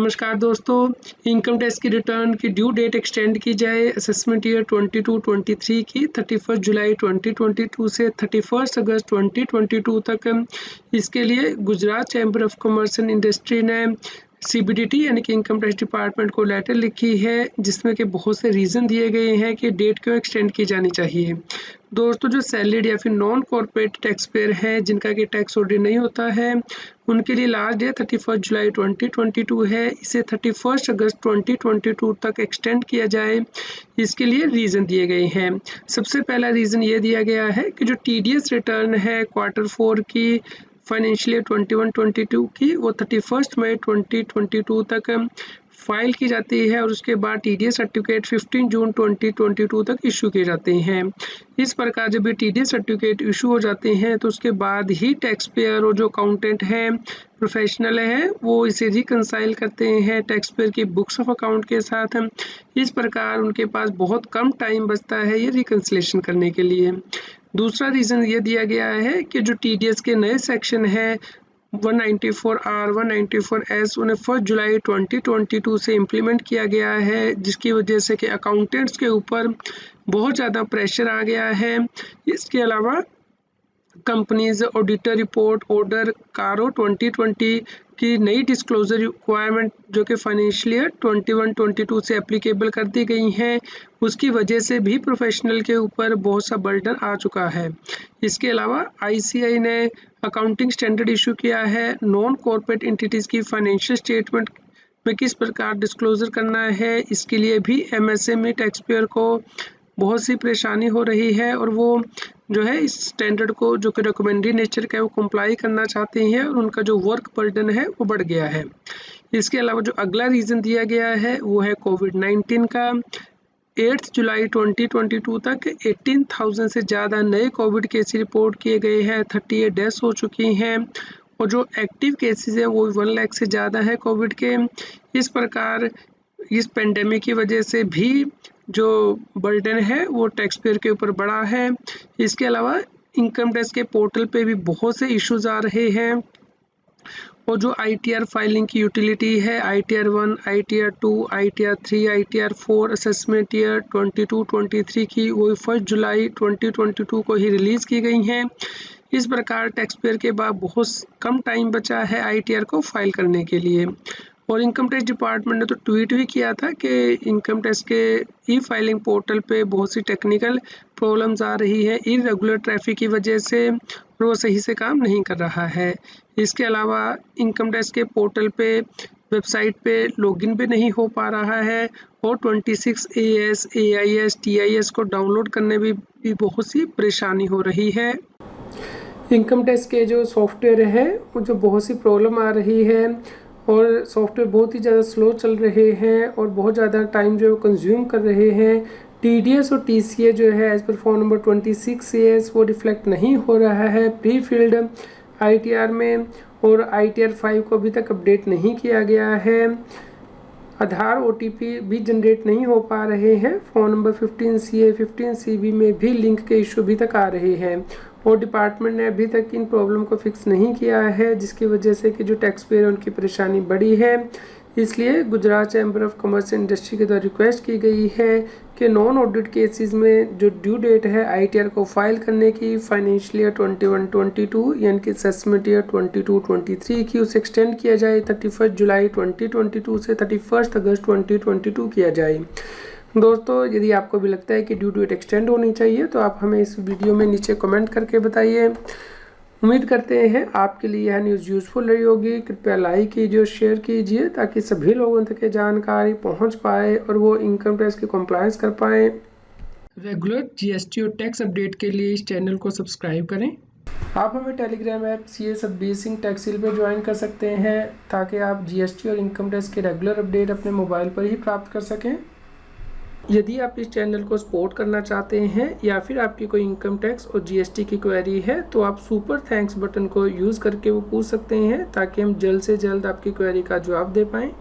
नमस्कार दोस्तों, income tax की रिटर्न की ड्यू डेट एक्सटेंड की जाए असेसमेंट ईयर 22-23 की 31 जुलाई 2022 से 31 अगस्त 2022 तक। इसके लिए Gujarat chamber of commerce and industry ने सीबीडीटी यानी कि इनकम टैक्स डिपार्टमेंट को लेटर लिखी है, जिसमें कि बहुत से रीज़न दिए गए हैं कि डेट क्यों एक्सटेंड की जानी चाहिए। दोस्तों, जो सैलरीड या फिर नॉन कॉर्पोरेट टैक्स पेयर है जिनका कि टैक्स ऑडिट नहीं होता है, उनके लिए लास्ट डेट 31 जुलाई 2022 है। इसे 31 अगस्त 2022 तक एक्सटेंड किया जाए, इसके लिए रीज़न दिए गए हैं। सबसे पहला रीज़न ये दिया गया है कि जो टीडीएस रिटर्न है Q4 की फाइनेंशियल ईयर 21-22 की, वो 31 मई 2022 तक फाइल की जाती है और उसके बाद टीडीएस सर्टिफिकेट 15 जून 2022 तक इशू किए जाते हैं। इस प्रकार जब ये टीडीएस सर्टिफिकेट इशू हो जाते हैं तो उसके बाद ही टैक्स पेयर और जो अकाउंटेंट हैं, प्रोफेशनल हैं, वो इसे रिकंसाइल करते हैं टैक्स पेयर की बुक्स ऑफ अकाउंट के साथ। इस प्रकार उनके पास बहुत कम टाइम बचता है ये रिकंसिलेशन करने के लिए। दूसरा रीज़न ये दिया गया है कि जो टीडीएस के नए सेक्शन है 194R 194S उन्हें 1 जुलाई 2022 से इम्प्लीमेंट किया गया है, जिसकी वजह से कि अकाउंटेंट्स के ऊपर बहुत ज़्यादा प्रेशर आ गया है। इसके अलावा कंपनीज ऑडिटर रिपोर्ट ऑर्डर कारो 2020 की नई डिस्क्लोजर रिक्वायरमेंट जो कि फाइनेंशियल ईयर 21-22 से एप्लीकेबल कर दी गई हैं, उसकी वजह से भी प्रोफेशनल के ऊपर बहुत सा बर्डन आ चुका है। इसके अलावा आईसीआई ने अकाउंटिंग स्टैंडर्ड इशू किया है, नॉन कॉर्पोरेट एंटिटीज़ की फाइनेंशियल स्टेटमेंट में किस प्रकार डिस्क्लोजर करना है, इसके लिए भी एमएसएमई टैक्स पेयर को बहुत सी परेशानी हो रही है और वो जो है इस स्टैंडर्ड को जो कि रिकमेंडरी नेचर का है वो कंप्लाई करना चाहते हैं और उनका जो वर्क बर्डन है वो बढ़ गया है। इसके अलावा जो अगला रीज़न दिया गया है वो है कोविड-19 का। 8 जुलाई 2022 तक 18,000 से ज़्यादा नए कोविड केस रिपोर्ट किए गए हैं, 38 डेथ्स हो चुकी हैं और जो एक्टिव केसेस हैं वो 1 लाख से ज़्यादा है कोविड के। इस प्रकार इस पेंडेमिक की वजह से भी जो बर्डन है वो टैक्स पेयर के ऊपर बढ़ा है। इसके अलावा इनकम टैक्स के पोर्टल पे भी बहुत से इश्यूज आ रहे हैं और जो आईटीआर फाइलिंग की यूटिलिटी है ITR 1, ITR 2, ITR 3, ITR 4 assessment year 22-23 की वो 1 जुलाई 2022 को ही रिलीज़ की गई हैं। इस प्रकार टैक्स पेयर के बाद बहुत कम टाइम बचा है ITR को फाइल करने के लिए। और इनकम टैक्स डिपार्टमेंट ने तो ट्वीट भी किया था कि इनकम टैक्स के ई फाइलिंग पोर्टल पे बहुत सी टेक्निकल प्रॉब्लम्स आ रही है इरेगुलर ट्रैफिक की वजह से और वो सही से काम नहीं कर रहा है। इसके अलावा इनकम टैक्स के पोर्टल पे वेबसाइट पे लॉगिन भी नहीं हो पा रहा है और 26 AS, AIS, TIS को डाउनलोड करने में भी बहुत सी परेशानी हो रही है। इनकम टैक्स के जो सॉफ्टवेयर है वो जो बहुत सी प्रॉब्लम आ रही है और सॉफ्टवेयर बहुत ही ज़्यादा स्लो चल रहे हैं और बहुत ज़्यादा टाइम जो कंज्यूम कर रहे हैं। TDS और TCA जो है एज पर फॉर्म नंबर 26 AS वो रिफ्लेक्ट नहीं हो रहा है प्री फील्ड ITR में और ITR 5 को अभी तक अपडेट नहीं किया गया है। आधार OTP भी जनरेट नहीं हो पा रहे हैं। फ़ोन नंबर 15CA 15CB में भी लिंक के इशू अभी तक आ रहे हैं और डिपार्टमेंट ने अभी तक इन प्रॉब्लम को फिक्स नहीं किया है, जिसकी वजह से कि जो टैक्स पेयर है उनकी परेशानी बढ़ी है। इसलिए Gujarat chamber of commerce and industry के द्वारा रिक्वेस्ट की गई है कि नॉन ऑडिट केसेस में जो ड्यू डेट है ITR को फाइल करने की फाइनेंशियल ईयर 21-22 यानी कि असेसमेंट ईयर 22-23 की उसे एक्सटेंड किया जाए 31 जुलाई 2022 से 31 अगस्त 2022 किया जाए। दोस्तों, यदि आपको भी लगता है कि ड्यू डेट एक्सटेंड होनी चाहिए तो आप हमें इस वीडियो में नीचे कमेंट करके बताइए। उम्मीद करते हैं आपके लिए यह न्यूज़ यूज़फुल रही होगी। कृपया लाइक कीजिए और शेयर कीजिए ताकि सभी लोगों तक ये जानकारी पहुंच पाए और वो इनकम टैक्स की कंप्लायंस कर पाएँ। रेगुलर GST और टैक्स अपडेट के लिए इस चैनल को सब्सक्राइब करें। आप हमें टेलीग्राम ऐप CS अब्बीसिंह टैक्सिल पर ज्वाइन कर सकते हैं ताकि आप GST और इनकम टैक्स के रेगुलर अपडेट अपने मोबाइल पर ही प्राप्त कर सकें। यदि आप इस चैनल को सपोर्ट करना चाहते हैं या फिर आपकी कोई इनकम टैक्स और GST की क्वेरी है तो आप सुपर थैंक्स बटन को यूज़ करके वो पूछ सकते हैं ताकि हम जल्द से जल्द आपकी क्वेरी का जवाब दे पाएँ।